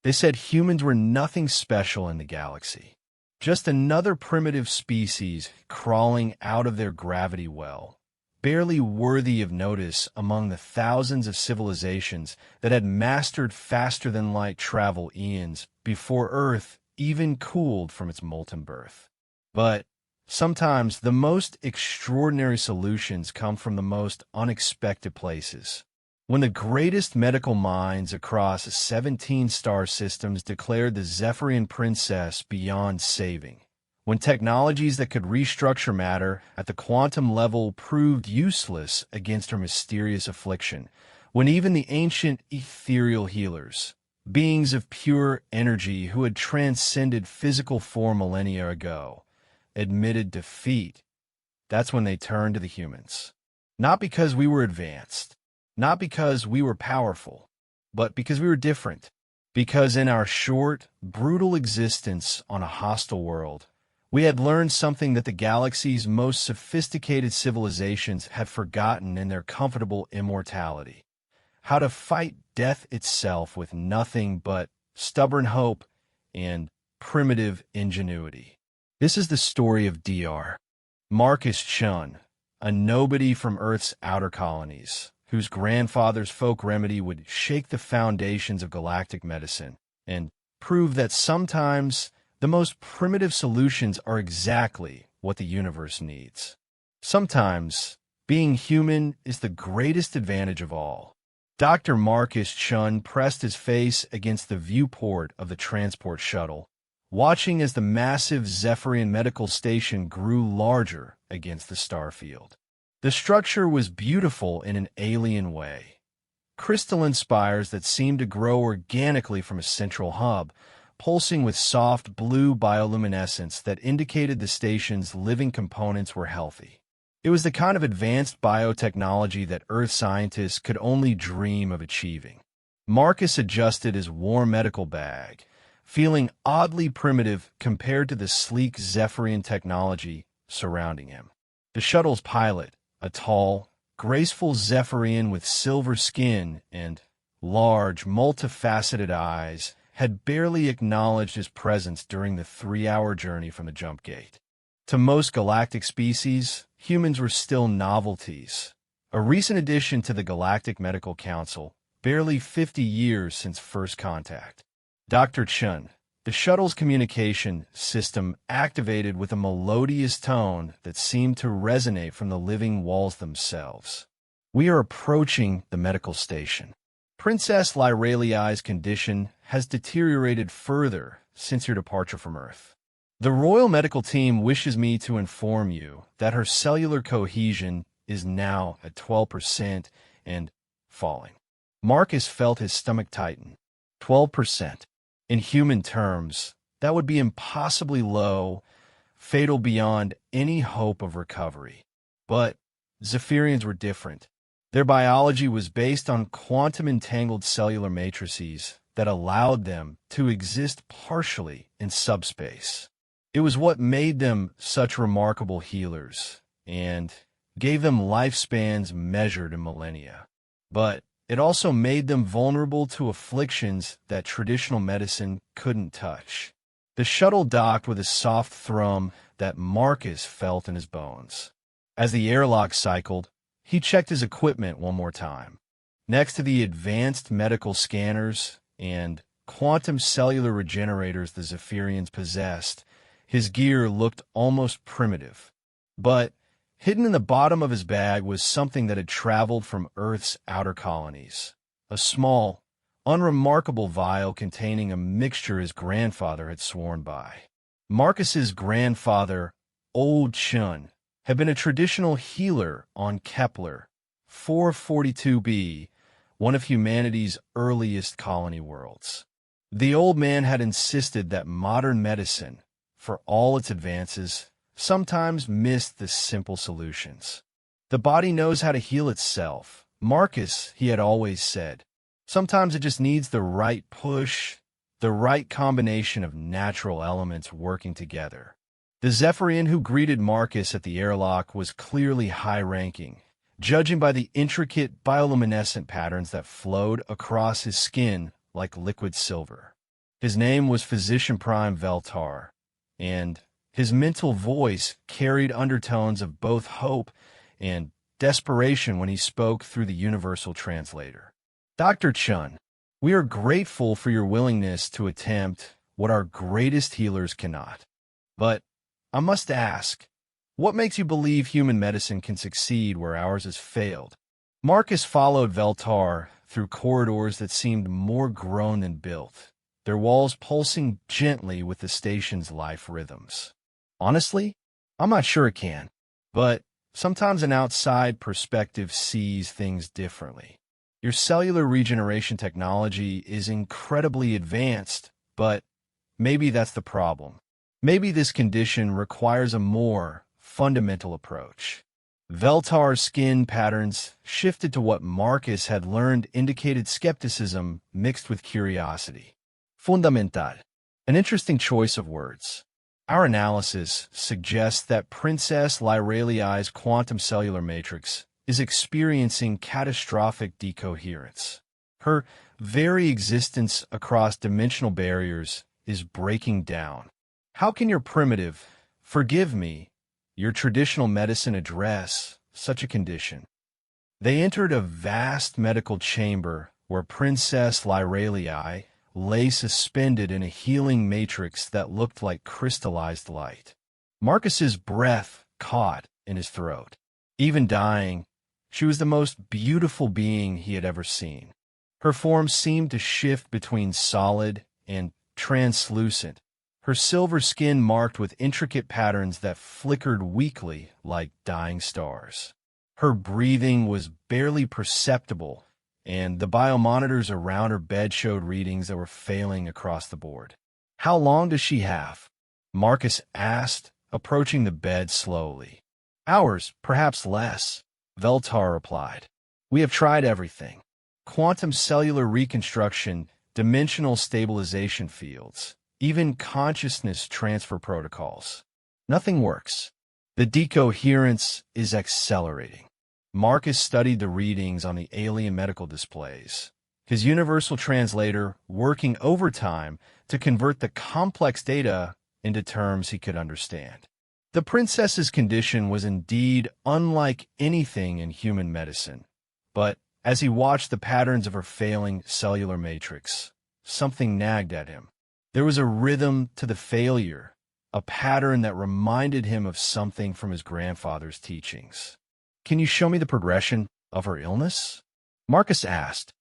They said humans were nothing special in the galaxy, just another primitive species crawling out of their gravity well, barely worthy of notice among the thousands of civilizations that had mastered faster-than-light travel eons before Earth even cooled from its molten birth. But sometimes the most extraordinary solutions come from the most unexpected places. When the greatest medical minds across 17 star systems declared the Zephyrian princess beyond saving, when technologies that could restructure matter at the quantum level proved useless against her mysterious affliction, when even the ancient ethereal healers, beings of pure energy who had transcended physical form millennia ago, admitted defeat, that's when they turned to the humans. Not because we were advanced, not because we were powerful, but because we were different. Because in our short, brutal existence on a hostile world, we had learned something that the galaxy's most sophisticated civilizations had forgotten in their comfortable immortality: how to fight death itself with nothing but stubborn hope and primitive ingenuity. This is the story of Dr. Marcus Chun, a nobody from Earth's outer colonies, whose grandfather's folk remedy would shake the foundations of galactic medicine and prove that sometimes the most primitive solutions are exactly what the universe needs. Sometimes being human is the greatest advantage of all. Dr. Marcus Chun pressed his face against the viewport of the transport shuttle, watching as the massive Zephyrian medical station grew larger against the starfield. The structure was beautiful in an alien way. Crystalline spires that seemed to grow organically from a central hub, pulsing with soft blue bioluminescence that indicated the station's living components were healthy. It was the kind of advanced biotechnology that Earth scientists could only dream of achieving. Marcus adjusted his warm medical bag, feeling oddly primitive compared to the sleek Zephyrian technology surrounding him. The shuttle's pilot, a tall, graceful Zephyrian with silver skin and large, multifaceted eyes, had barely acknowledged his presence during the 3-hour journey from the jump gate. To most galactic species, humans were still novelties, a recent addition to the Galactic Medical Council, barely 50 years since first contact. Dr. Chun, the shuttle's communication system activated with a melodious tone that seemed to resonate from the living walls themselves. We are approaching the medical station. Princess Lyraliai's condition has deteriorated further since your departure from Earth. The Royal Medical Team wishes me to inform you that her cellular cohesion is now at 12% and falling. Marcus felt his stomach tighten. 12%. In human terms, that would be impossibly low, fatal beyond any hope of recovery. But Zephyrians were different. Their biology was based on quantum-entangled cellular matrices that allowed them to exist partially in subspace. It was what made them such remarkable healers and gave them lifespans measured in millennia. But it also made them vulnerable to afflictions that traditional medicine couldn't touch. The shuttle docked with a soft thrum that Marcus felt in his bones. As the airlock cycled, he checked his equipment one more time. Next to the advanced medical scanners and quantum cellular regenerators the Zephyrians possessed, his gear looked almost primitive. But hidden in the bottom of his bag was something that had traveled from Earth's outer colonies. A small, unremarkable vial containing a mixture his grandfather had sworn by. Marcus's grandfather, Old Chun, had been a traditional healer on Kepler 442b, one of humanity's earliest colony worlds. The old man had insisted that modern medicine, for all its advances, sometimes missed the simple solutions. The body knows how to heal itself. Marcus, he had always said. Sometimes it just needs the right push, the right combination of natural elements working together. The Zephyrian who greeted Marcus at the airlock was clearly high-ranking, judging by the intricate bioluminescent patterns that flowed across his skin like liquid silver. His name was Physician Prime Veltar, and his mental voice carried undertones of both hope and desperation when he spoke through the universal translator. Dr. Chun, we are grateful for your willingness to attempt what our greatest healers cannot. But I must ask, what makes you believe human medicine can succeed where ours has failed? Marcus followed Veltar through corridors that seemed more grown than built, their walls pulsing gently with the station's life rhythms. Honestly, I'm not sure it can, but sometimes an outside perspective sees things differently. Your cellular regeneration technology is incredibly advanced, but maybe that's the problem. Maybe this condition requires a more fundamental approach. Veltar's skin patterns shifted to what Marcus had learned indicated skepticism mixed with curiosity. Fundamental. An interesting choice of words. Our analysis suggests that Princess Lyraliai's quantum cellular matrix is experiencing catastrophic decoherence. Her very existence across dimensional barriers is breaking down. How can your primitive, forgive me, your traditional medicine address such a condition? They entered a vast medical chamber where Princess Lyraliai lay suspended in a healing matrix that looked like crystallized light. Marcus's breath caught in his throat. Even dying, she was the most beautiful being he had ever seen. Her form seemed to shift between solid and translucent, her silver skin marked with intricate patterns that flickered weakly like dying stars. Her breathing was barely perceptible, and the biomonitors around her bed showed readings that were failing across the board. "How long does she have?" Marcus asked, approaching the bed slowly. "Hours, perhaps less," Veltar replied. "We have tried everything. Quantum cellular reconstruction, dimensional stabilization fields, even consciousness transfer protocols. Nothing works. The decoherence is accelerating." Marcus studied the readings on the alien medical displays, his universal translator working overtime to convert the complex data into terms he could understand. The princess's condition was indeed unlike anything in human medicine, but as he watched the patterns of her failing cellular matrix, something nagged at him. There was a rhythm to the failure, a pattern that reminded him of something from his grandfather's teachings. "Can you show me the progression of her illness?" Marcus asked.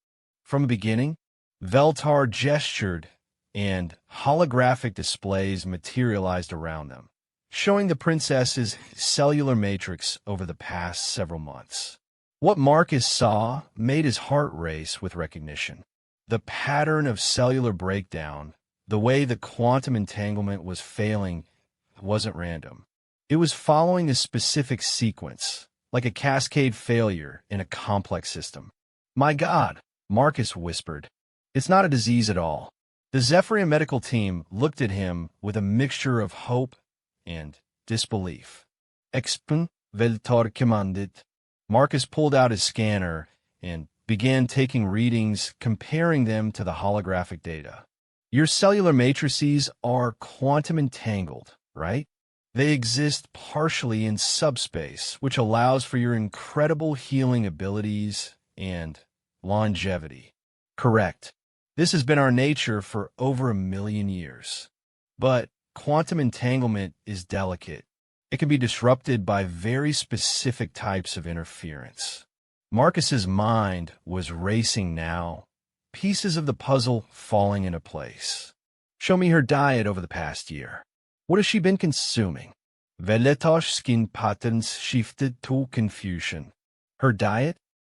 From the beginning, Veltar gestured, and holographic displays materialized around them, showing the princess's cellular matrix over the past several months. What Marcus saw made his heart race with recognition. The pattern of cellular breakdown, the way the quantum entanglement was failing, wasn't random. It was following a specific sequence, like a cascade failure in a complex system. "My God," Marcus whispered. "It's not a disease at all." The Zephyrian medical team looked at him with a mixture of hope and disbelief. "Expen Veltar commanded." Marcus pulled out his scanner and began taking readings, comparing them to the holographic data. "Your cellular matrices are quantum entangled, right? They exist partially in subspace, which allows for your incredible healing abilities and longevity." "Correct. This has been our nature for over 1,000,000 years. But quantum entanglement is delicate. It can be disrupted by very specific types of interference." Marcus's mind was racing now, pieces of the puzzle falling into place. "Show me her diet over the past year. What has she been consuming?" Veltar's skin patterns shifted to confusion. "Her diet?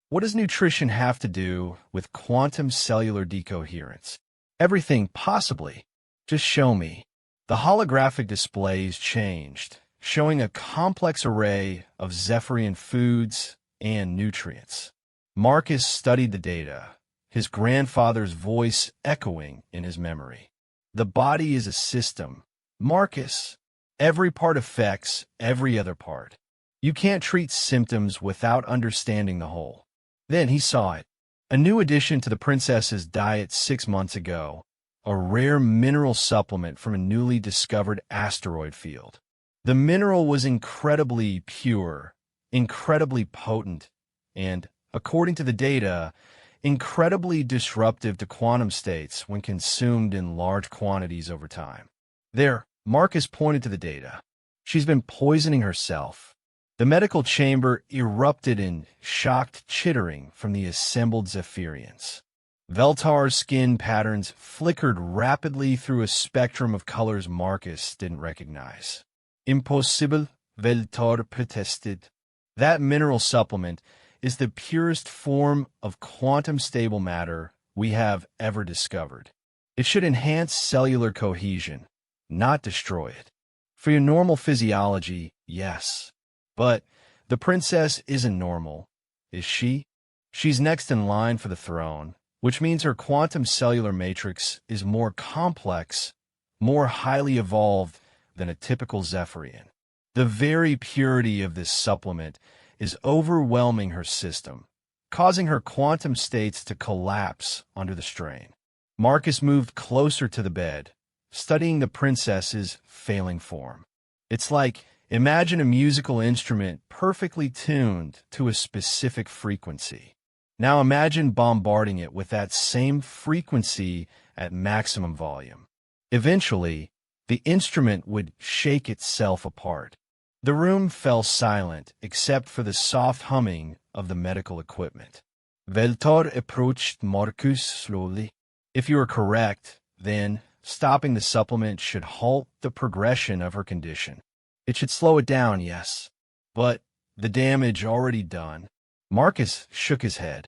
What does nutrition have to do with quantum cellular decoherence?" "Everything, possibly. Just show me." The holographic displays changed, showing a complex array of Zephyrian foods and nutrients. Marcus studied the data, his grandfather's voice echoing in his memory. "The body is a system, Marcus. Every part affects every other part. You can't treat symptoms without understanding the whole." Then he saw it. A new addition to the princess's diet 6 months ago, a rare mineral supplement from a newly discovered asteroid field. The mineral was incredibly pure, incredibly potent, and, according to the data, incredibly disruptive to quantum states when consumed in large quantities over time. There, Marcus pointed to the data. She's been poisoning herself. The medical chamber erupted in shocked chittering from the assembled Zephyrians. Veltar's skin patterns flickered rapidly through a spectrum of colors Marcus didn't recognize. Impossible, Veltar protested. That mineral supplement is the purest form of quantum-stable matter we have ever discovered. It should enhance cellular cohesion, not destroy it. For your normal physiology, yes. But the princess isn't normal, is she? She's next in line for the throne, which means her quantum cellular matrix is more complex, more highly evolved than a typical Zephyrian. The very purity of this supplement is overwhelming her system, causing her quantum states to collapse under the strain. Marcus moved closer to the bed, studying the princess's failing form. It's like, imagine a musical instrument perfectly tuned to a specific frequency. Now imagine bombarding it with that same frequency at maximum volume. Eventually, the instrument would shake itself apart. The room fell silent except for the soft humming of the medical equipment. Veltar approached Marcus slowly. If you are correct, then stopping the supplement should halt the progression of her condition. It should slow it down, yes. But the damage already done. Marcus shook his head.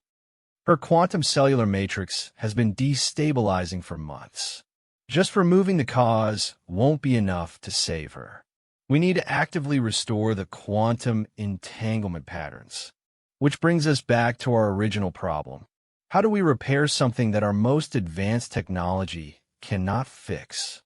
Her quantum cellular matrix has been destabilizing for months. Just removing the cause won't be enough to save her. We need to actively restore the quantum entanglement patterns. Which brings us back to our original problem. How do we repair something that our most advanced technology cannot fix?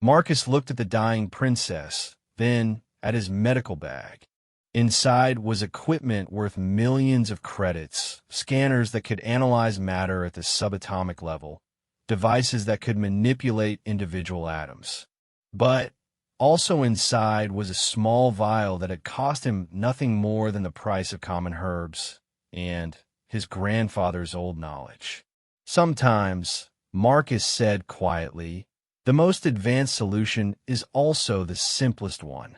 Marcus looked at the dying princess, then at his medical bag. Inside was equipment worth millions of credits, scanners that could analyze matter at the subatomic level, devices that could manipulate individual atoms. But also inside was a small vial that had cost him nothing more than the price of common herbs and his grandfather's old knowledge. Sometimes, Marcus said quietly, the most advanced solution is also the simplest one.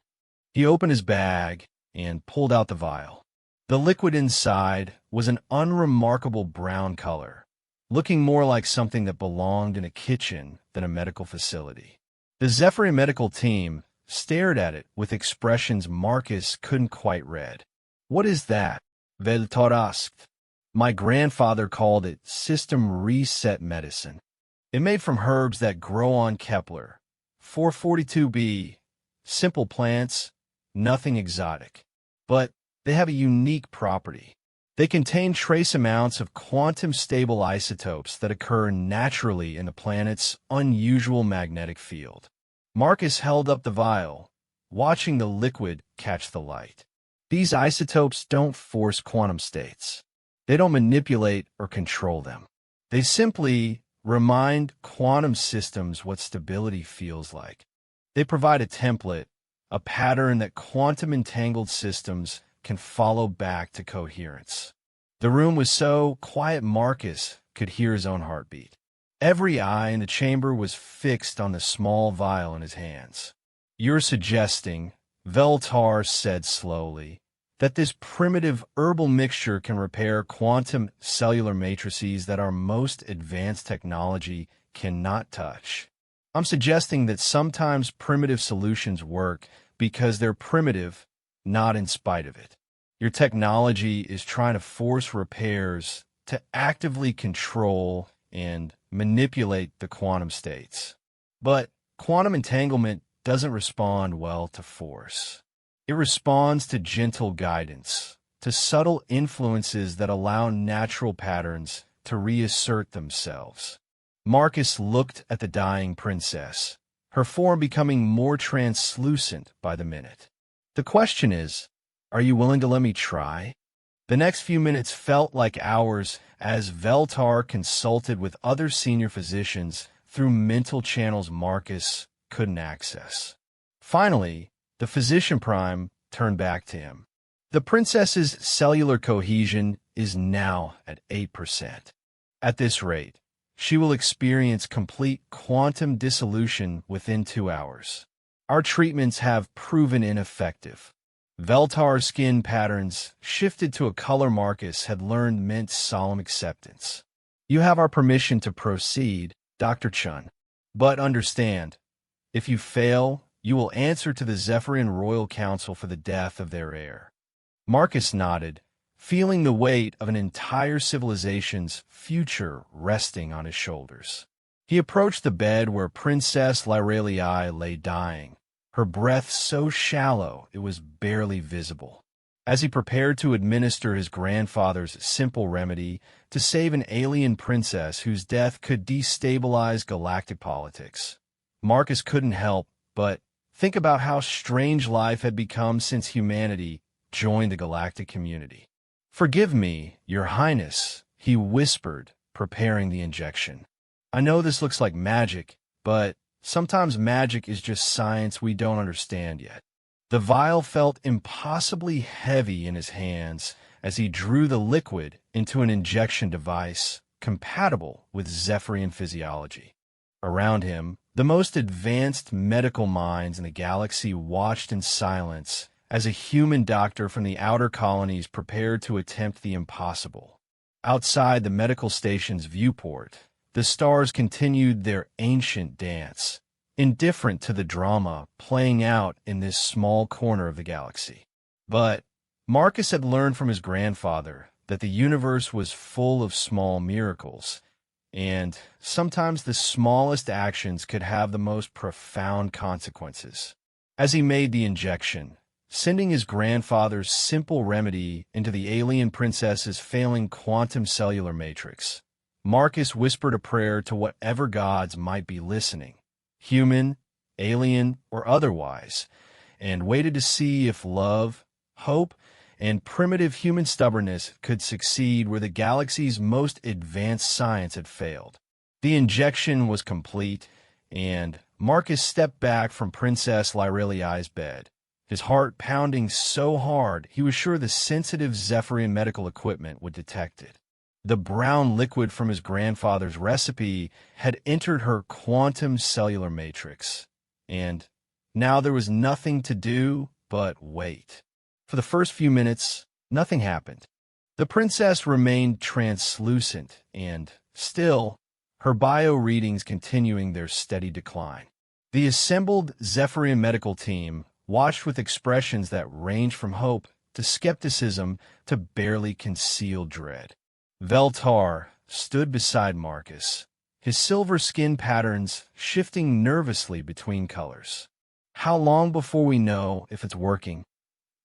He opened his bag and pulled out the vial. The liquid inside was an unremarkable brown color, looking more like something that belonged in a kitchen than a medical facility. The Zephyr medical team stared at it with expressions Marcus couldn't quite read. What is that? Veltar asked. My grandfather called it system reset medicine. It made from herbs that grow on Kepler, 442b, simple plants, nothing exotic. But they have a unique property. They contain trace amounts of quantum-stable isotopes that occur naturally in the planet's unusual magnetic field. Marcus held up the vial, watching the liquid catch the light. These isotopes don't force quantum states. They don't manipulate or control them. They simply remind quantum systems what stability feels like. They provide a template, a pattern that quantum-entangled systems can follow back to coherence. The room was so quiet Marcus could hear his own heartbeat. Every eye in the chamber was fixed on the small vial in his hands. You're suggesting, Veltar said slowly, that this primitive herbal mixture can repair quantum cellular matrices that our most advanced technology cannot touch. I'm suggesting that sometimes primitive solutions work because they're primitive, not in spite of it. Your technology is trying to force repairs to actively control and manipulate the quantum states. But quantum entanglement doesn't respond well to force. It responds to gentle guidance, to subtle influences that allow natural patterns to reassert themselves. Marcus looked at the dying princess, her form becoming more translucent by the minute. The question is, are you willing to let me try? The next few minutes felt like hours as Veltar consulted with other senior physicians, through mental channels Marcus couldn't access. Finally, the physician prime turned back to him. The princess's cellular cohesion is now at 8%. At this rate, she will experience complete quantum dissolution within 2 hours. Our treatments have proven ineffective. Veltar's skin patterns shifted to a color Marcus had learned meant solemn acceptance. You have our permission to proceed, Dr. Chun. But understand, if you fail, you will answer to the Zephyrian Royal Council for the death of their heir. Marcus nodded, feeling the weight of an entire civilization's future resting on his shoulders. He approached the bed where Princess Lyralii lay dying, her breath so shallow it was barely visible. As he prepared to administer his grandfather's simple remedy to save an alien princess whose death could destabilize galactic politics, Marcus couldn't help but think about how strange life had become since humanity joined the galactic community. "Forgive me, Your Highness," he whispered, preparing the injection. "I know this looks like magic, but sometimes magic is just science we don't understand yet." The vial felt impossibly heavy in his hands as he drew the liquid into an injection device compatible with Zephyrian physiology. Around him, the most advanced medical minds in the galaxy watched in silence as a human doctor from the outer colonies prepared to attempt the impossible. Outside the medical station's viewport, the stars continued their ancient dance, indifferent to the drama playing out in this small corner of the galaxy. But Marcus had learned from his grandfather that the universe was full of small miracles, and sometimes the smallest actions could have the most profound consequences. As he made the injection, sending his grandfather's simple remedy into the alien princess's failing quantum cellular matrix, Marcus whispered a prayer to whatever gods might be listening, human, alien, or otherwise, and waited to see if love, hope, and primitive human stubbornness could succeed where the galaxy's most advanced science had failed. The injection was complete, and Marcus stepped back from Princess Lyralii's bed, his heart pounding so hard he was sure the sensitive Zephyrian medical equipment would detect it. The brown liquid from his grandfather's recipe had entered her quantum cellular matrix, and now there was nothing to do but wait. For the first few minutes, nothing happened. The princess remained translucent and still, her bio readings continuing their steady decline. The assembled Zephyrian medical team watched with expressions that ranged from hope to skepticism to barely concealed dread. Veltar stood beside Marcus, his silver skin patterns shifting nervously between colors. "How long before we know if it's working?"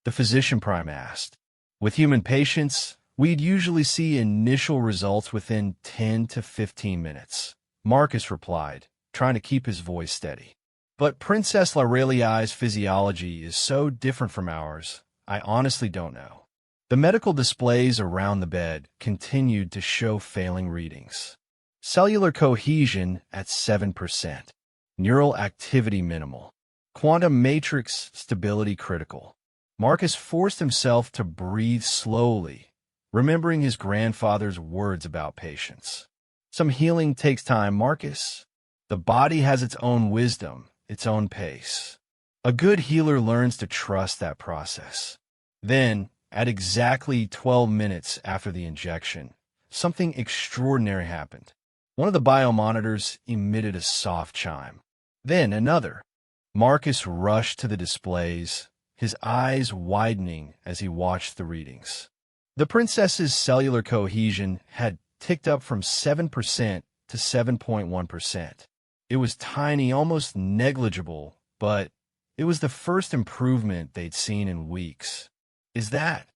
the physician prime asked. "With human patients, we'd usually see initial results within 10 to 15 minutes, Marcus replied, trying to keep his voice steady. "But Princess Lyralii's physiology is so different from ours, I honestly don't know." The medical displays around the bed continued to show failing readings. Cellular cohesion at 7%. Neural activity minimal. Quantum matrix stability critical. Marcus forced himself to breathe slowly, remembering his grandfather's words about patience. "Some healing takes time, Marcus. The body has its own wisdom, its own pace. A good healer learns to trust that process." Then, at exactly 12 minutes after the injection, something extraordinary happened. One of the biomonitors emitted a soft chime. Then another. Marcus rushed to the displays, his eyes widening as he watched the readings. The princess's cellular cohesion had ticked up from 7% to 7.1%. It was tiny, almost negligible, but it was the first improvement they'd seen in weeks. "Is that?"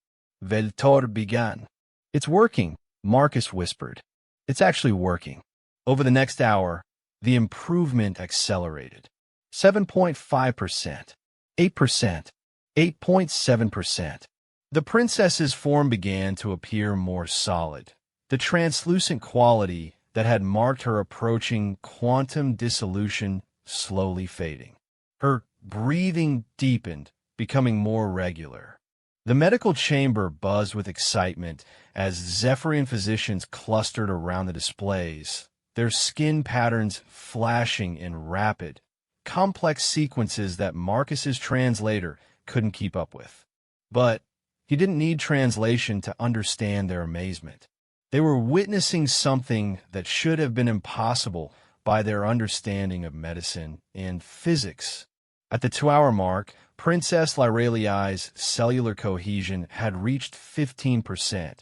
Veltar began. "It's working," Marcus whispered. "It's actually working." Over the next hour, the improvement accelerated. 7.5%, 8%, 8.7%. The princess's form began to appear more solid, the translucent quality that had marked her approaching quantum dissolution slowly fading. Her breathing deepened, becoming more regular. The medical chamber buzzed with excitement as Zephyrian physicians clustered around the displays, their skin patterns flashing in rapid, complex sequences that Marcus's translator couldn't keep up with. But he didn't need translation to understand their amazement. They were witnessing something that should have been impossible by their understanding of medicine and physics. At the 2-hour mark, Princess Lyraliai's cellular cohesion had reached 15%,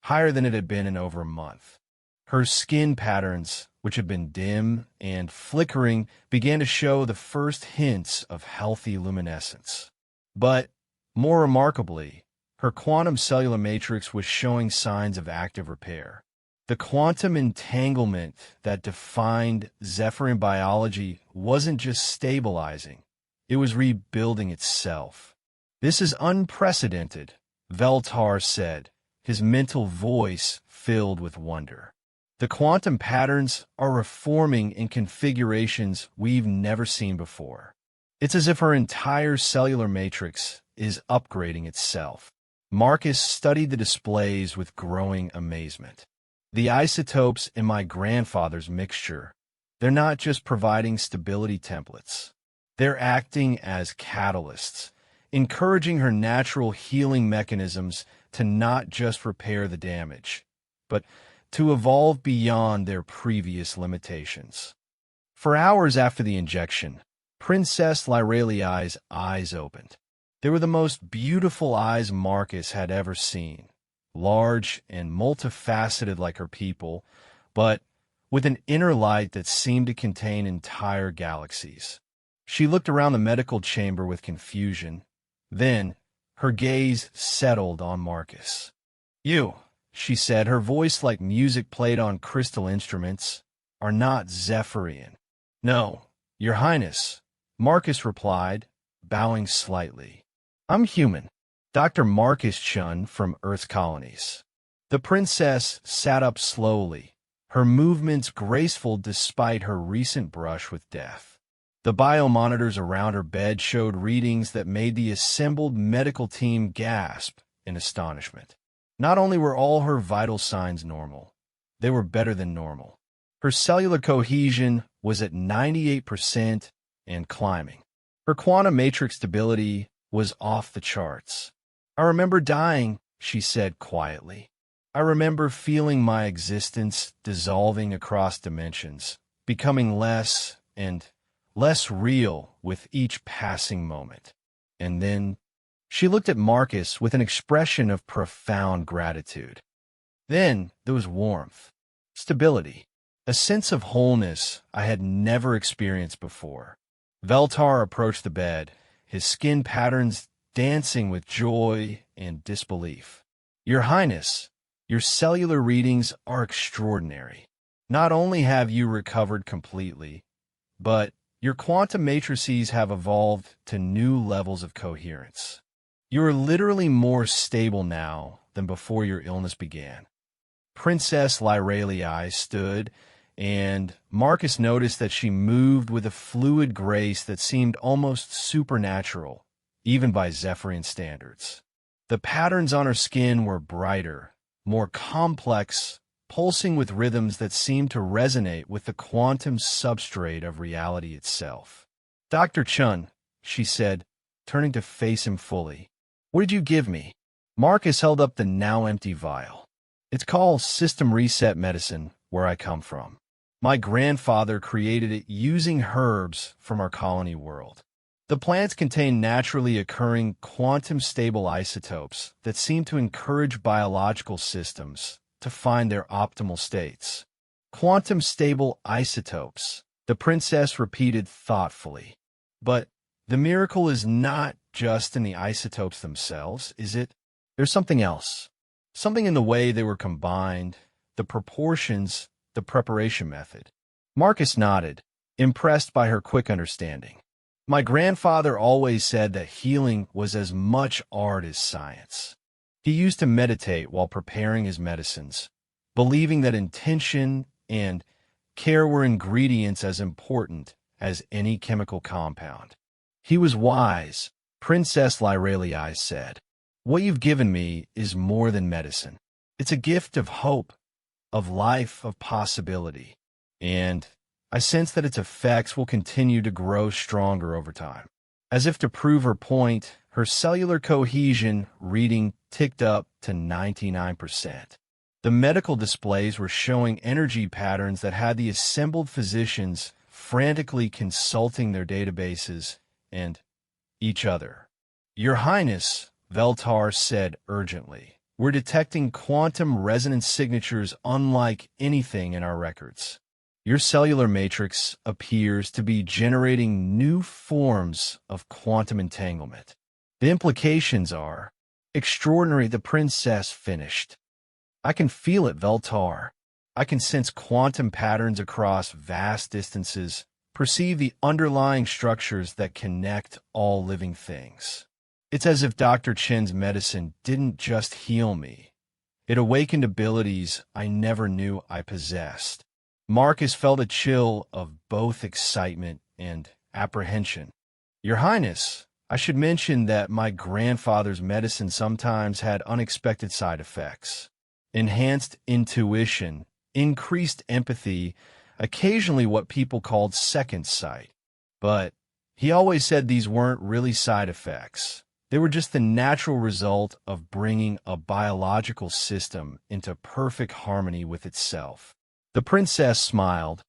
higher than it had been in over a month. Her skin patterns, which had been dim and flickering, began to show the first hints of healthy luminescence. But, more remarkably, her quantum cellular matrix was showing signs of active repair. The quantum entanglement that defined Zephyrian biology wasn't just stabilizing, it was rebuilding itself. "This is unprecedented," Veltar said, his mental voice filled with wonder. "The quantum patterns are reforming in configurations we've never seen before. It's as if her entire cellular matrix is upgrading itself." Marcus studied the displays with growing amazement. "The isotopes in my grandfather's mixture, they're not just providing stability templates. They're acting as catalysts, encouraging her natural healing mechanisms to not just repair the damage, but to evolve beyond their previous limitations." For hours after the injection, Princess Lyraliai's eyes opened. They were the most beautiful eyes Marcus had ever seen, large and multifaceted like her people, but with an inner light that seemed to contain entire galaxies. She looked around the medical chamber with confusion. Then, her gaze settled on Marcus. "You," she said, her voice like music played on crystal instruments, "are not Zephyrian." "No, Your Highness," Marcus replied, bowing slightly. "I'm human, Dr. Marcus Chun from Earth's colonies." The princess sat up slowly, her movements graceful despite her recent brush with death. The biomonitors around her bed showed readings that made the assembled medical team gasp in astonishment. Not only were all her vital signs normal, they were better than normal. Her cellular cohesion was at 98% and climbing. Her quantum matrix stability was off the charts. "I remember dying," she said quietly. "I remember feeling my existence dissolving across dimensions, becoming less and less real with each passing moment." And then she looked at Marcus with an expression of profound gratitude. Then there was warmth, stability, a sense of wholeness I had never experienced before. Veltar approached the bed, his skin patterns dancing with joy and disbelief. "Your Highness, your cellular readings are extraordinary. Not only have you recovered completely, but your quantum matrices have evolved to new levels of coherence. You are literally more stable now than before your illness began." Princess Lyraliai stood, and Marcus noticed that she moved with a fluid grace that seemed almost supernatural, even by Zephyrian standards. The patterns on her skin were brighter, more complex, pulsing with rhythms that seemed to resonate with the quantum substrate of reality itself. "Dr. Chun," she said, turning to face him fully, "what did you give me?" Marcus held up the now-empty vial. "It's called System Reset Medicine, where I come from. My grandfather created it using herbs from our colony world. The plants contain naturally occurring quantum-stable isotopes that seem to encourage biological systems to find their optimal states." "Quantum-stable isotopes," the princess repeated thoughtfully. "But the miracle is not just in the isotopes themselves, is it? There's something else. Something in the way they were combined, the proportions, the preparation method." Marcus nodded, impressed by her quick understanding. "My grandfather always said that healing was as much art as science. He used to meditate while preparing his medicines, believing that intention and care were ingredients as important as any chemical compound. He was wise, Princess Lyralii said. What you've given me is more than medicine. It's a gift of hope, of life, of possibility. And I sense that its effects will continue to grow stronger over time. As if to prove her point, her cellular cohesion reading ticked up to 99%. The medical displays were showing energy patterns that had the assembled physicians frantically consulting their databases and each other. Your Highness, Veltar said urgently, we're detecting quantum resonance signatures unlike anything in our records. Your cellular matrix appears to be generating new forms of quantum entanglement. The implications are extraordinary, the princess finished. I can feel it, Veltar. I can sense quantum patterns across vast distances, perceive the underlying structures that connect all living things. It's as if Dr. Chen's medicine didn't just heal me. It awakened abilities I never knew I possessed. Marcus felt a chill of both excitement and apprehension. Your Highness, I should mention that my grandfather's medicine sometimes had unexpected side effects. Enhanced intuition, increased empathy, occasionally what people called second sight. But he always said these weren't really side effects. They were just the natural result of bringing a biological system into perfect harmony with itself. The princess smiled,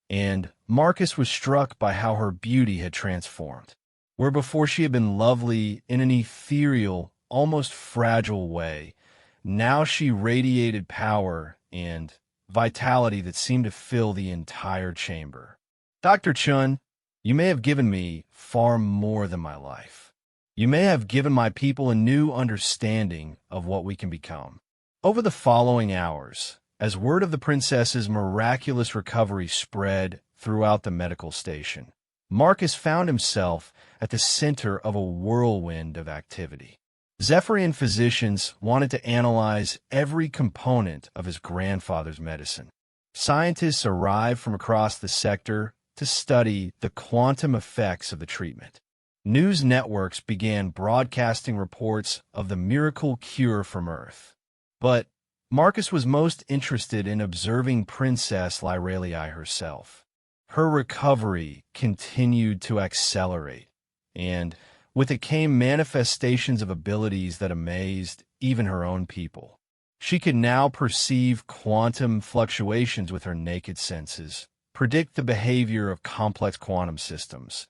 and Marcus was struck by how her beauty had transformed. Where before she had been lovely in an ethereal, almost fragile way, now she radiated power and vitality that seemed to fill the entire chamber. Dr. Chun, you may have given me far more than my life. You may have given my people a new understanding of what we can become. Over the following hours, as word of the princess's miraculous recovery spread throughout the medical station, Marcus found himself at the center of a whirlwind of activity. Zephyrian physicians wanted to analyze every component of his grandfather's medicine. Scientists arrived from across the sector to study the quantum effects of the treatment. News networks began broadcasting reports of the miracle cure from Earth. But Marcus was most interested in observing Princess Lyralii herself. Her recovery continued to accelerate, and with it came manifestations of abilities that amazed even her own people. She could now perceive quantum fluctuations with her naked senses, predict the behavior of complex quantum systems,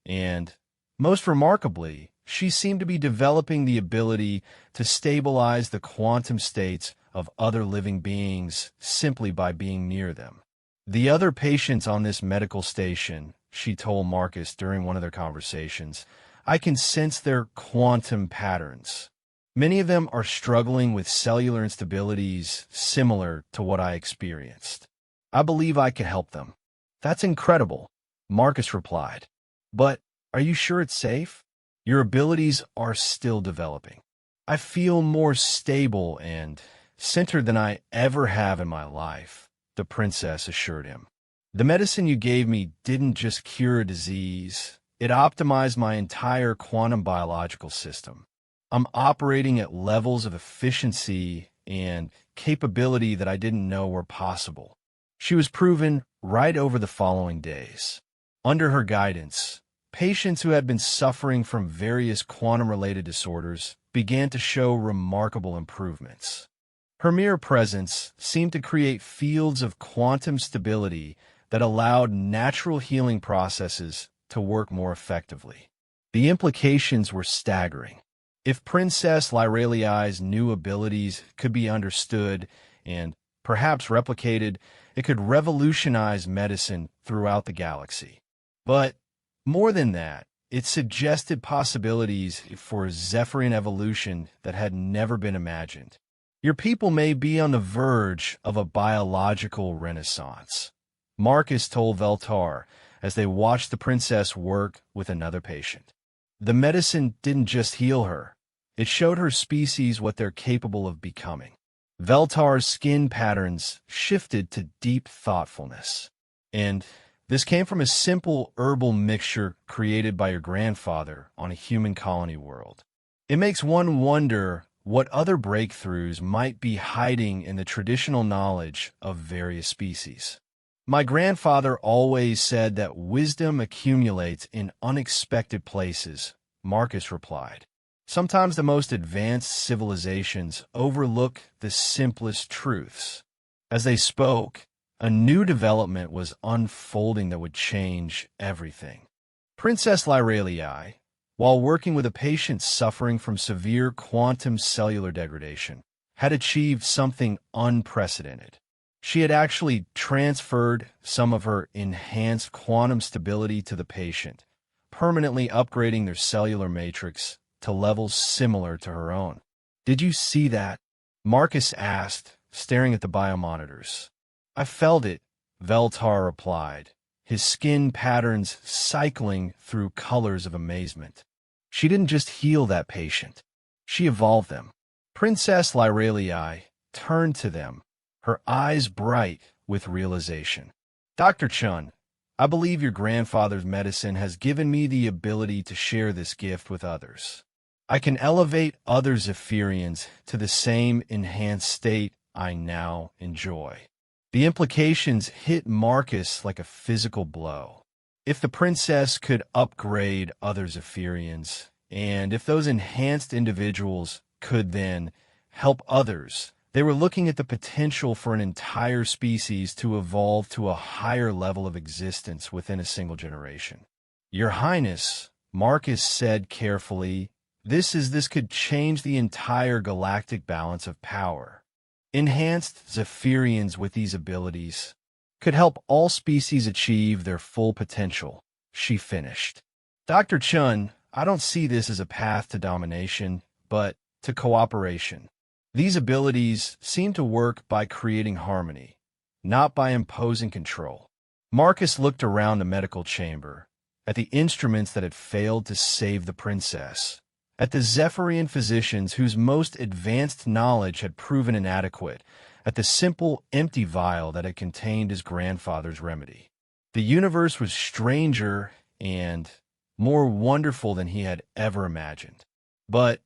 and, most remarkably, she seemed to be developing the ability to stabilize the quantum states of other living beings simply by being near them. The other patients on this medical station, she told Marcus during one of their conversations, I can sense their quantum patterns. Many of them are struggling with cellular instabilities similar to what I experienced. I believe I could help them. That's incredible, Marcus replied. But are you sure it's safe? Your abilities are still developing. I feel more stable and centered than I ever have in my life, the princess assured him. The medicine you gave me didn't just cure a disease. It optimized my entire quantum biological system. I'm operating at levels of efficiency and capability that I didn't know were possible. She was proven right over the following days. Under her guidance, patients who had been suffering from various quantum-related disorders began to show remarkable improvements. Her mere presence seemed to create fields of quantum stability that allowed natural healing processes to work more effectively. The implications were staggering. If Princess Lyralii's new abilities could be understood and perhaps replicated, it could revolutionize medicine throughout the galaxy. But more than that, it suggested possibilities for Zephyrian evolution that had never been imagined. Your people may be on the verge of a biological renaissance, Marcus told Veltar as they watched the princess work with another patient. The medicine didn't just heal her. It showed her species what they're capable of becoming. Veltar's skin patterns shifted to deep thoughtfulness. And this came from a simple herbal mixture created by your grandfather on a human colony world. It makes one wonder what other breakthroughs might be hiding in the traditional knowledge of various species. My grandfather always said that wisdom accumulates in unexpected places, Marcus replied. Sometimes the most advanced civilizations overlook the simplest truths. As they spoke, a new development was unfolding that would change everything. Princess Lyralii, while working with a patient suffering from severe quantum cellular degradation, had achieved something unprecedented. She had actually transferred some of her enhanced quantum stability to the patient, permanently upgrading their cellular matrix to levels similar to her own. "Did you see that?" Marcus asked, staring at the biomonitors. "I felt it," Veltar replied, his skin patterns cycling through colors of amazement. "She didn't just heal that patient. She evolved them." Princess Lyralii turned to them, her eyes bright with realization. "Dr. Chun, I believe your grandfather's medicine has given me the ability to share this gift with others. I can elevate other Zephyrians to the same enhanced state I now enjoy." The implications hit Marcus like a physical blow. If the princess could upgrade other Zephyrians, and if those enhanced individuals could then help others, they were looking at the potential for an entire species to evolve to a higher level of existence within a single generation. "Your Highness," Marcus said carefully, this could change the entire galactic balance of power. Enhanced Zephyrians with these abilities could help all species achieve their full potential, she finished. "Dr. Chun, I don't see this as a path to domination, but to cooperation. These abilities seem to work by creating harmony, not by imposing control." Marcus looked around the medical chamber, at the instruments that had failed to save the princess, at the Zephyrian physicians whose most advanced knowledge had proven inadequate, at the simple, empty vial that had contained his grandfather's remedy. The universe was stranger and more wonderful than he had ever imagined. But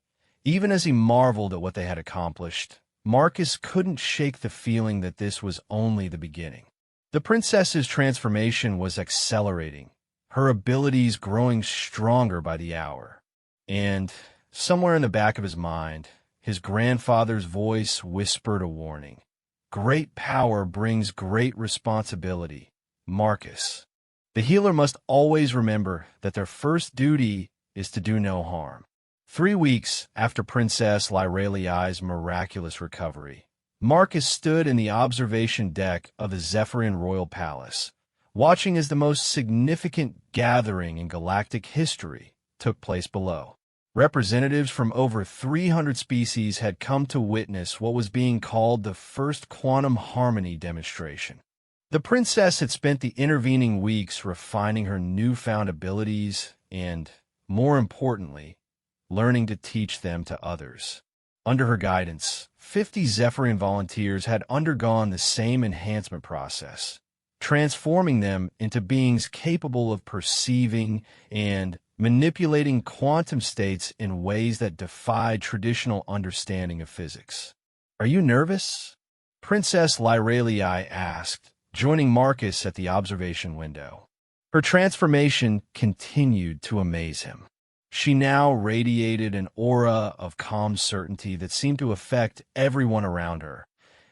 even as he marveled at what they had accomplished, Marcus couldn't shake the feeling that this was only the beginning. The princess's transformation was accelerating, her abilities growing stronger by the hour. And somewhere in the back of his mind, his grandfather's voice whispered a warning. "Great power brings great responsibility, Marcus. The healer must always remember that their first duty is to do no harm." 3 weeks after Princess Lyralii's miraculous recovery, Marcus stood in the observation deck of the Zephyrian Royal Palace, watching as the most significant gathering in galactic history took place below. Representatives from over 300 species had come to witness what was being called the first quantum harmony demonstration. The princess had spent the intervening weeks refining her newfound abilities and, more importantly, learning to teach them to others. Under her guidance, 50 Zephyrian volunteers had undergone the same enhancement process, transforming them into beings capable of perceiving and manipulating quantum states in ways that defied traditional understanding of physics. "Are you nervous?" Princess Lyralii asked, joining Marcus at the observation window. Her transformation continued to amaze him. She now radiated an aura of calm certainty that seemed to affect everyone around her,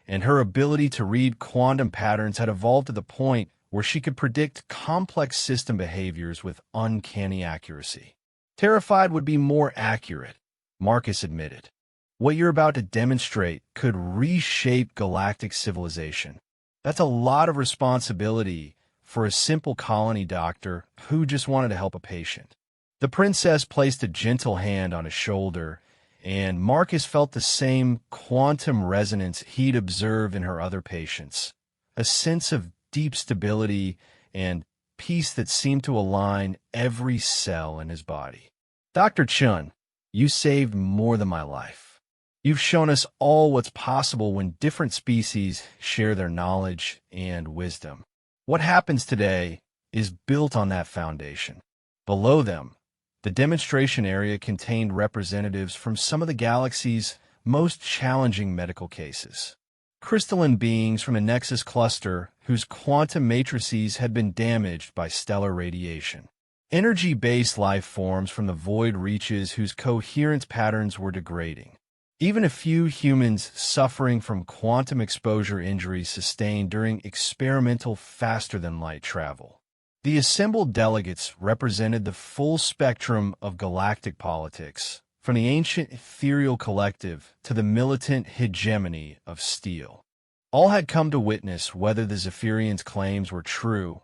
and her ability to read quantum patterns had evolved to the point where she could predict complex system behaviors with uncanny accuracy. "Terrified would be more accurate," Marcus admitted. "What you're about to demonstrate could reshape galactic civilization. That's a lot of responsibility for a simple colony doctor who just wanted to help a patient." The princess placed a gentle hand on his shoulder, and Marcus felt the same quantum resonance he'd observed in her other patients, a sense of deep stability and peace that seemed to align every cell in his body. "Dr. Chun, you saved more than my life. You've shown us all what's possible when different species share their knowledge and wisdom. What happens today is built on that foundation. Below them, the demonstration area contained representatives from some of the galaxy's most challenging medical cases. Crystalline beings from a nexus cluster whose quantum matrices had been damaged by stellar radiation. Energy-based life forms from the void reaches whose coherence patterns were degrading. Even a few humans suffering from quantum exposure injuries sustained during experimental faster-than-light travel. The assembled delegates represented the full spectrum of galactic politics, from the ancient ethereal collective to the militant hegemony of steel. All had come to witness whether the Zephyrians' claims were true,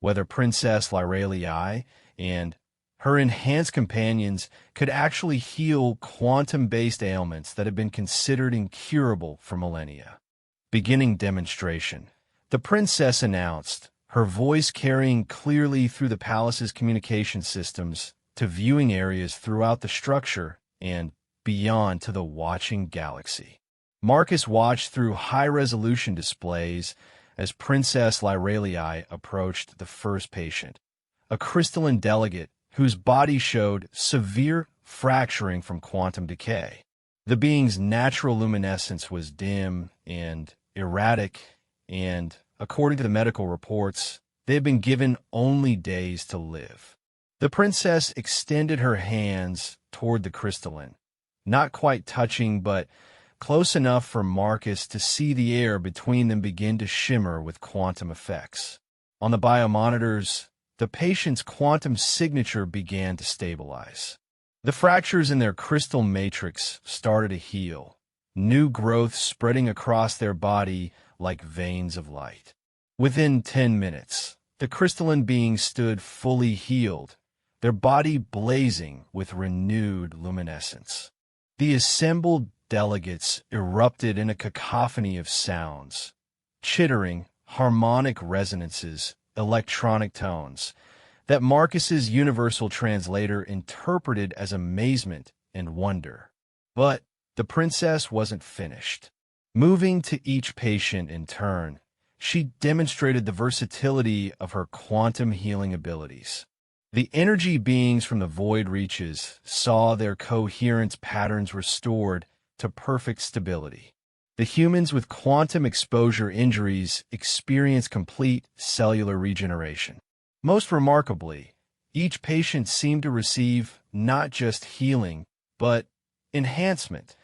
whether Princess Lyralii and her enhanced companions could actually heal quantum-based ailments that had been considered incurable for millennia. Beginning demonstration, the princess announced, her voice carrying clearly through the palace's communication systems to viewing areas throughout the structure and beyond to the watching galaxy. Marcus watched through high-resolution displays as Princess Lyralii approached the first patient, a crystalline delegate whose body showed severe fracturing from quantum decay. The being's natural luminescence was dim and erratic, and, according to the medical reports, they had been given only days to live. The princess extended her hands toward the crystalline, not quite touching but close enough for Marcus to see the air between them begin to shimmer with quantum effects. On the biomonitors, the patient's quantum signature began to stabilize. The fractures in their crystal matrix started to heal, new growth spreading across their body like veins of light. Within 10 minutes, the crystalline beings stood fully healed, their body blazing with renewed luminescence. The assembled delegates erupted in a cacophony of sounds, chittering, harmonic resonances, electronic tones, that Marcus's universal translator interpreted as amazement and wonder. But the princess wasn't finished. Moving to each patient in turn, she demonstrated the versatility of her quantum healing abilities. The energy beings from the void reaches saw their coherence patterns restored to perfect stability. The humans with quantum exposure injuries experienced complete cellular regeneration. Most remarkably, each patient seemed to receive not just healing, but enhancement.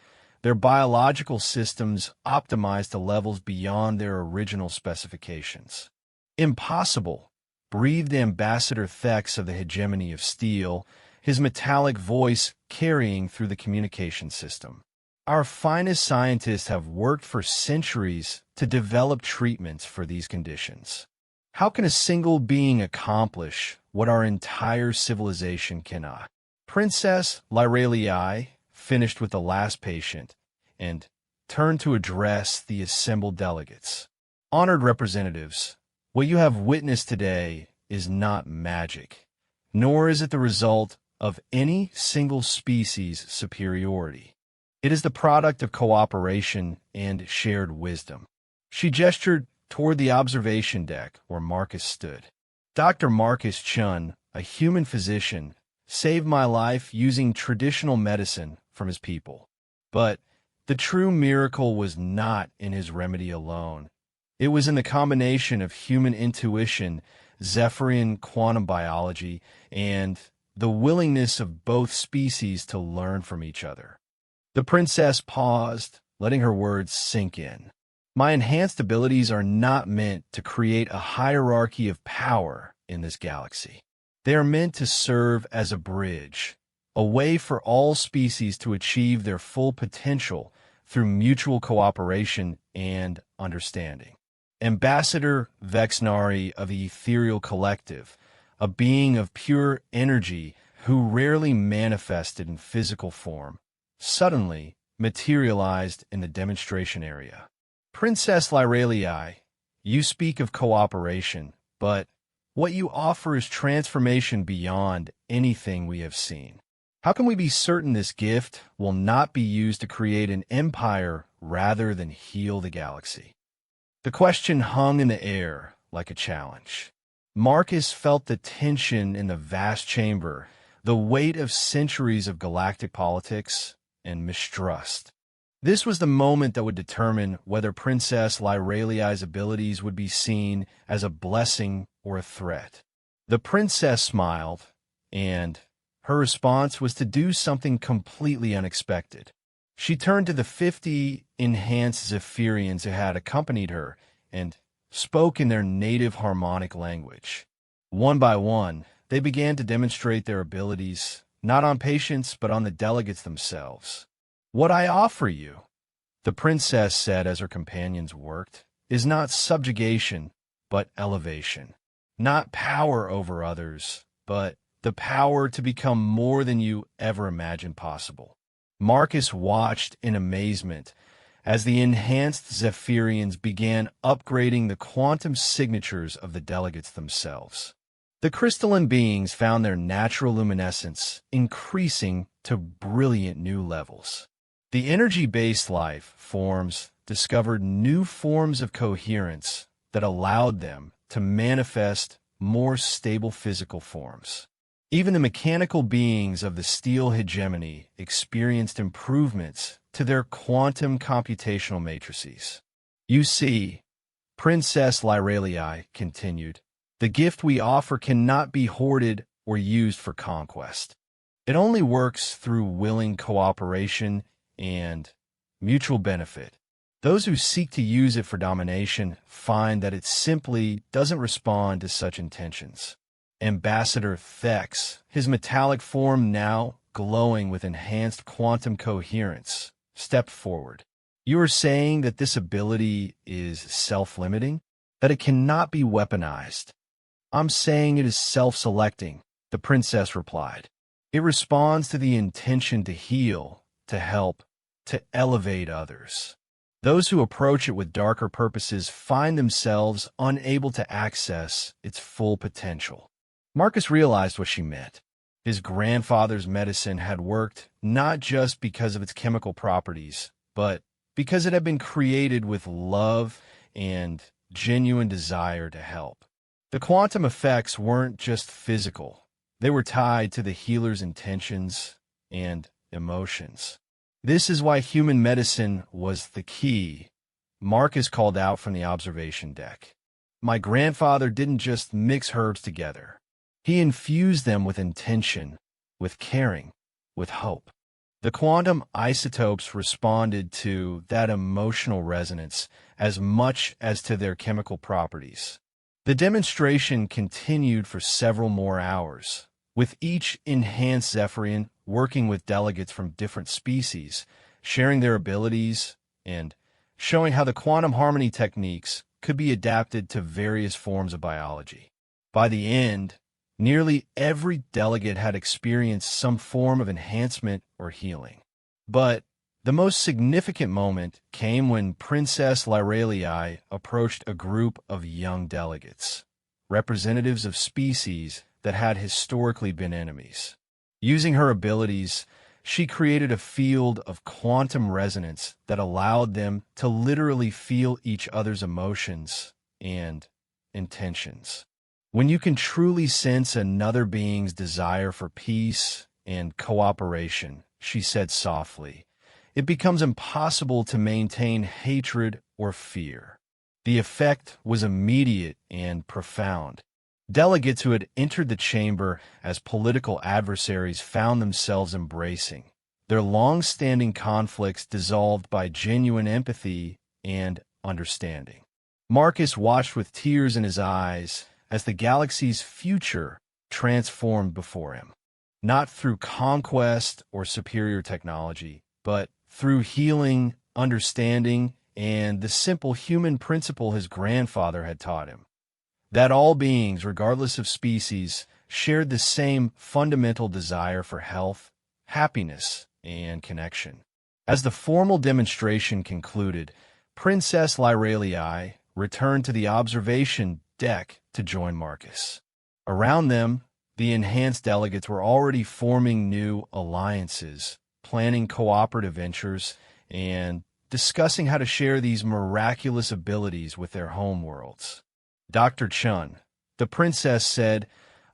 Their biological systems optimized to levels beyond their original specifications. Impossible, breathed Ambassador Thex of the hegemony of steel, his metallic voice carrying through the communication system. Our finest scientists have worked for centuries to develop treatments for these conditions. How can a single being accomplish what our entire civilization cannot? Princess Lyralii finished with the last patient and turned to address the assembled delegates. Honored representatives, what you have witnessed today is not magic, nor is it the result of any single species' superiority. It is the product of cooperation and shared wisdom. She gestured toward the observation deck where Marcus stood. Dr. Marcus Chun, a human physician, saved my life using traditional medicine from his people. But the true miracle was not in his remedy alone. It was in the combination of human intuition, Zephyrian quantum biology, and the willingness of both species to learn from each other. The princess paused, letting her words sink in. My enhanced abilities are not meant to create a hierarchy of power in this galaxy. They are meant to serve as a bridge, a way for all species to achieve their full potential through mutual cooperation and understanding. Ambassador Vexnari of the Ethereal Collective, a being of pure energy who rarely manifested in physical form, suddenly materialized in the demonstration area. Princess Lyralii, you speak of cooperation, but what you offer is transformation beyond anything we have seen. How can we be certain this gift will not be used to create an empire rather than heal the galaxy? The question hung in the air like a challenge. Marcus felt the tension in the vast chamber, the weight of centuries of galactic politics and mistrust. This was the moment that would determine whether Princess Lyraliai's abilities would be seen as a blessing or a threat. The princess smiled, and her response was to do something completely unexpected. She turned to the 50 enhanced Zephyrians who had accompanied her and spoke in their native harmonic language. One by one, they began to demonstrate their abilities, not on patients but on the delegates themselves. "What I offer you," the princess said as her companions worked, "is not subjugation, but elevation. Not power over others, but the power to become more than you ever imagined possible." Marcus watched in amazement as the enhanced Zephyrians began upgrading the quantum signatures of the delegates themselves. The crystalline beings found their natural luminescence increasing to brilliant new levels. The energy-based life forms discovered new forms of coherence that allowed them to manifest more stable physical forms. Even the mechanical beings of the steel hegemony experienced improvements to their quantum computational matrices. "You see," Princess Lyraliai continued, "the gift we offer cannot be hoarded or used for conquest. It only works through willing cooperation and mutual benefit. Those who seek to use it for domination find that it simply doesn't respond to such intentions." Ambassador Thex, his metallic form now glowing with enhanced quantum coherence, stepped forward. "You are saying that this ability is self-limiting? That it cannot be weaponized?" "I'm saying it is self-selecting," the princess replied. "It responds to the intention to heal, to help, to elevate others. Those who approach it with darker purposes find themselves unable to access its full potential." Marcus realized what she meant. His grandfather's medicine had worked not just because of its chemical properties, but because it had been created with love and genuine desire to help. The quantum effects weren't just physical. They were tied to the healer's intentions and emotions. This is why human medicine was the key. Marcus called out from the observation deck. "My grandfather didn't just mix herbs together. He infused them with intention, with caring, with hope." The quantum isotopes responded to that emotional resonance as much as to their chemical properties. The demonstration continued for several more hours, with each enhanced Zephyrian working with delegates from different species, sharing their abilities, and showing how the quantum harmony techniques could be adapted to various forms of biology. By the end, nearly every delegate had experienced some form of enhancement or healing. But the most significant moment came when Princess Lyraliai approached a group of young delegates, representatives of species that had historically been enemies. Using her abilities, she created a field of quantum resonance that allowed them to literally feel each other's emotions and intentions. When you can truly sense another being's desire for peace and cooperation, she said softly, it becomes impossible to maintain hatred or fear. The effect was immediate and profound. Delegates who had entered the chamber as political adversaries found themselves embracing. Their long-standing conflicts dissolved by genuine empathy and understanding. Marcus watched with tears in his eyes as the galaxy's future transformed before him, not through conquest or superior technology, but through healing, understanding, and the simple human principle his grandfather had taught him, that all beings, regardless of species, shared the same fundamental desire for health, happiness, and connection. As the formal demonstration concluded, Princess Lyraliai returned to the observation deck to join Marcus. Around them, The enhanced delegates were already forming new alliances, planning cooperative ventures, and discussing how to share these miraculous abilities with their homeworlds. Dr. Chun, the princess, said,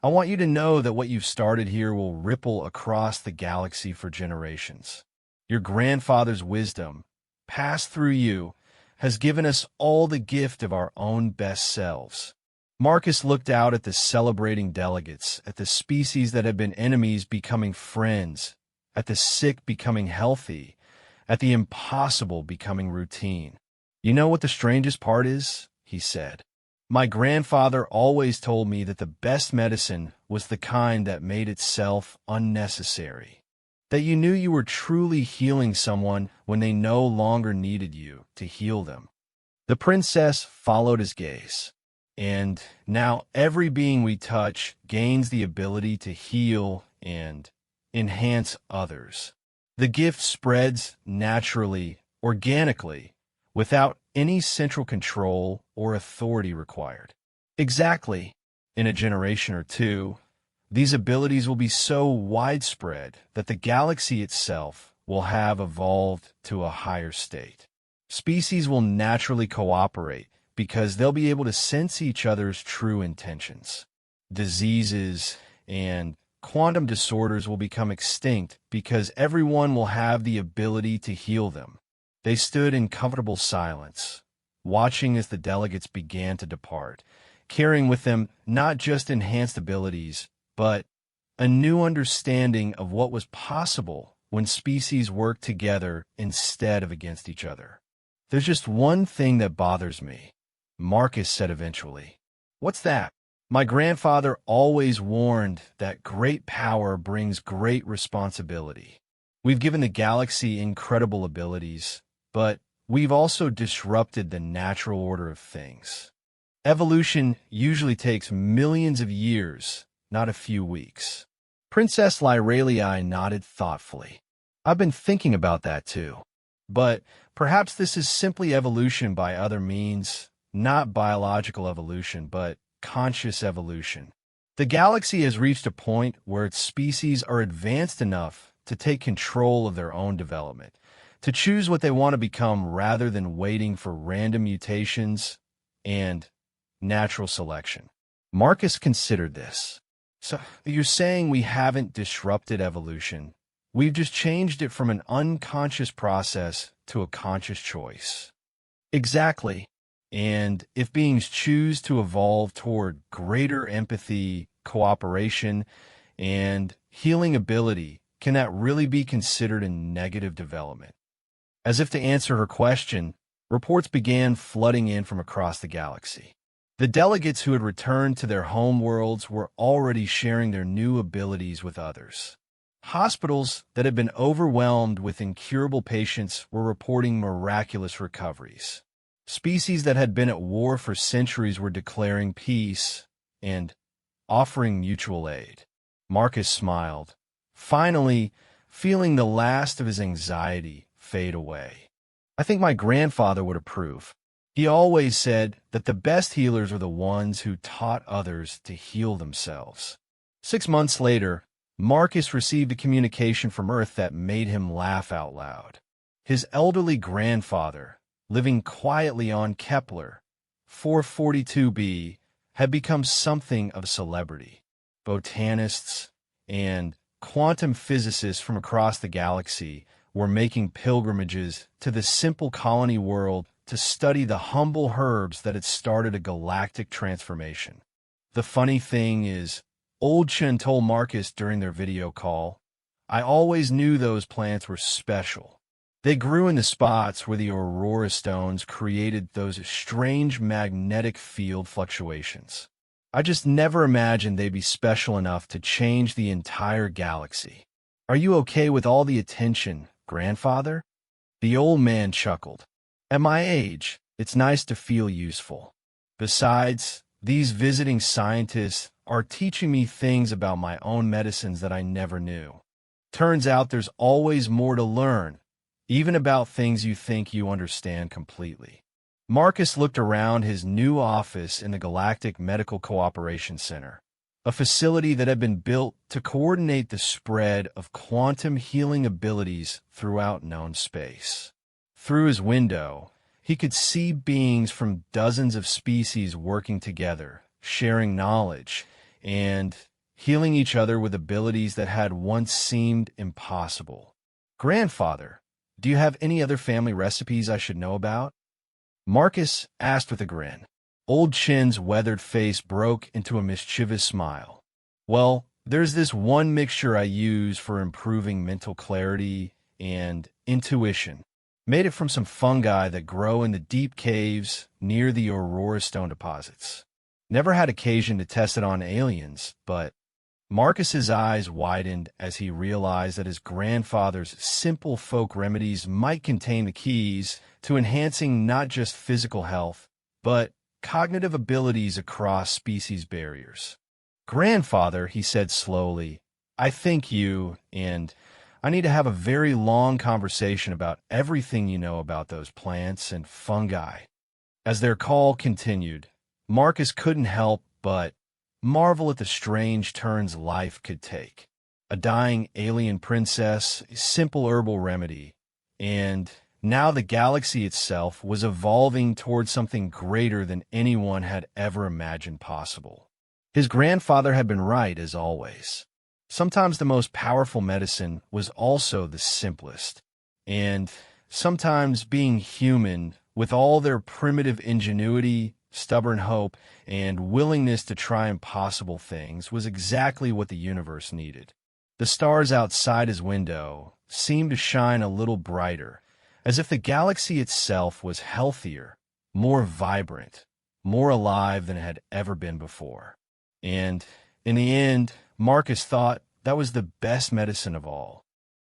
"I want you to know that what you've started here will ripple across the galaxy for generations. Your grandfather's wisdom, passed through you, has given us all the gift of our own best selves." Marcus looked out at the celebrating delegates, at the species that had been enemies becoming friends, at the sick becoming healthy, at the impossible becoming routine. "You know what the strangest part is?" he said. "My grandfather always told me that the best medicine was the kind that made itself unnecessary. That you knew you were truly healing someone when they no longer needed you to heal them." The princess followed his gaze. "And now every being we touch gains the ability to heal and enhance others. The gift spreads naturally, organically, without any central control or authority required." Exactly. In a generation or two, these abilities will be so widespread that the galaxy itself will have evolved to a higher state. Species will naturally cooperate because they'll be able to sense each other's true intentions. Diseases and quantum disorders will become extinct because everyone will have the ability to heal them. They stood in comfortable silence, watching as the delegates began to depart, carrying with them not just enhanced abilities, but a new understanding of what was possible when species worked together instead of against each other. "There's just one thing that bothers me," Marcus said eventually. "What's that?" "My grandfather always warned that great power brings great responsibility. We've given the galaxy incredible abilities, but we've also disrupted the natural order of things. Evolution usually takes millions of years, not a few weeks." Princess Lyralii nodded thoughtfully. "I've been thinking about that too. But perhaps this is simply evolution by other means, not biological evolution, but conscious evolution. The galaxy has reached a point where its species are advanced enough to take control of their own development, to choose what they want to become rather than waiting for random mutations and natural selection." Marcus considered this. "So you're saying we haven't disrupted evolution. We've just changed it from an unconscious process to a conscious choice." Exactly. And if beings choose to evolve toward greater empathy, cooperation, and healing ability, can that really be considered a negative development? As if to answer her question, reports began flooding in from across the galaxy. The delegates who had returned to their home worlds were already sharing their new abilities with others. Hospitals that had been overwhelmed with incurable patients were reporting miraculous recoveries. Species that had been at war for centuries were declaring peace and offering mutual aid. Marcus smiled, finally feeling the last of his anxiety fade away. "I think my grandfather would approve. He always said that the best healers are the ones who taught others to heal themselves." 6 months later, Marcus received a communication from Earth that made him laugh out loud. His elderly grandfather, living quietly on Kepler 442b, had become something of a celebrity. Botanists and quantum physicists from across the galaxy were making pilgrimages to the simple colony world to study the humble herbs that had started a galactic transformation. The funny thing is, Old Chen told Marcus during their video call, "I always knew those plants were special. They grew in the spots where the aurora stones created those strange magnetic field fluctuations. I just never imagined they'd be special enough to change the entire galaxy. Are you okay with all the attention, grandfather?" The old man chuckled. "At my age, it's nice to feel useful. Besides, these visiting scientists are teaching me things about my own medicines that I never knew. Turns out there's always more to learn, even about things you think you understand completely." Marcus looked around his new office in the Galactic Medical Cooperation Center. a facility that had been built to coordinate the spread of quantum healing abilities throughout known space. Through his window, he could see beings from dozens of species working together, sharing knowledge, and healing each other with abilities that had once seemed impossible. "Grandfather, do you have any other family recipes I should know about?" Marcus asked with a grin. Old Chin's weathered face broke into a mischievous smile. "Well, there's this one mixture I use for improving mental clarity and intuition. Made it from some fungi that grow in the deep caves near the Aurora Stone deposits. Never had occasion to test it on aliens, but..." Marcus's eyes widened as he realized that his grandfather's simple folk remedies might contain the keys to enhancing not just physical health, but cognitive abilities across species barriers. "Grandfather," he said slowly, "I thank you, and I need to have a very long conversation about everything you know about those plants and fungi." As their call continued, Marcus couldn't help but marvel at the strange turns life could take. A dying alien princess, a simple herbal remedy, and now the galaxy itself was evolving towards something greater than anyone had ever imagined possible. His grandfather had been right, as always. Sometimes the most powerful medicine was also the simplest, and sometimes being human, with all their primitive ingenuity, stubborn hope, and willingness to try impossible things, was exactly what the universe needed. The stars outside his window seemed to shine a little brighter, as if the galaxy itself was healthier, more vibrant, more alive than it had ever been before. And in the end, Marcus thought that was the best medicine of all.